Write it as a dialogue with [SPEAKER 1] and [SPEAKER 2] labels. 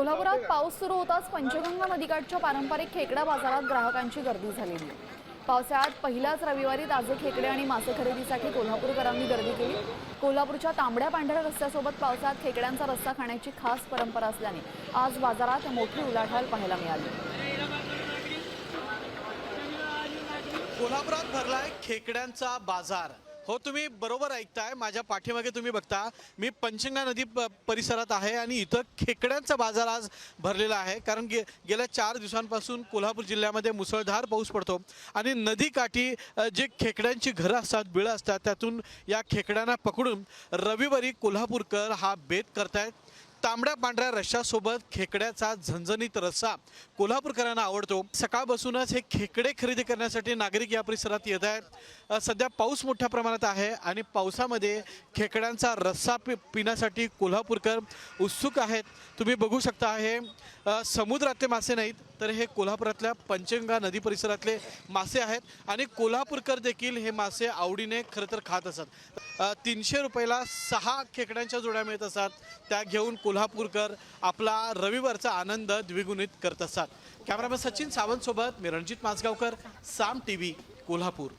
[SPEAKER 1] कोल्हापुरात पाऊस सुरू होताच पंचगंगा नदीकाठच्या पारंपरिक खेकडा बाजारात ग्राहकांची गर्दी झालेली आहे। पावसाळ्यात पहिल्याच रविवारी ताजे खेकडे आणि मासे खरेदीसाठी कोल्हापूरकरांनी गर्दी केली। कोल्हापूरच्या तांबड्या पांढऱ्या रस्त्यासोबत पावसाळ्यात खेकड्यांचा रस्सा खाण्याची खास परंपरा असल्याने आज बाजारात मोठी उलाढाल पाहायला मिळाली।
[SPEAKER 2] कोल्हापुरात भरलाय खेकड्यांचा बाजार। हो, तुम्ही बरोबर ऐकताय। माझ्या पाठीमागे तुम्ही बघता, मी पंचगंगा नदी परिसरात आहे आणि इथं खेकड्यांचा बाजार आज भरलेला आहे। कारण गेल्या 4 दिवसांपासून कोल्हापूर जिल्ह्यामध्ये मुसळधार पाऊस पडतो आणि नदीकाठी जे खेकड्यांची घरं असतात, बिळं असतात, त्यातून या खेकड्यांना पकडून रविवारी कोल्हापूरकर हा बेत करतायत। तांबड्या पांढऱ्या रश्श्यासोबत खेकड्याचा झणझणीत रस्सा कोल्हापूरकरांना आवडतो। सकाळपासूनच हे खेकडे खरेदी करण्यासाठी नागरिक या परिसरात येत आहेत। सध्या पाऊस मोठ्या प्रमाणात आहे आणि पावसामध्ये खेकड्यांचा रस्सा पिण्यासाठी कोल्हापूरकर उत्सुक आहेत। तुम्ही बघू शकता, हे समुद्रातले मासे नाहीत, तर हे कोल्हापुरातल्या पंचगंगा नदी परिसरातले मासे आहेत आणि कोल्हापूरकर देखील हे मासे आवडीने खरं तर खात असतात। 300 रुपयाला 6 खेकड्यांच्या जोड्या मिळत असतात। त्या घेऊन कोल्हापूरकर आपला रविवारचा आनंद द्विगुणित करत असतात। कॅमेरामॅन सचिन सावंत सोबत मी रणजित माजगावकर, साम टीव्ही, कोल्हापूर।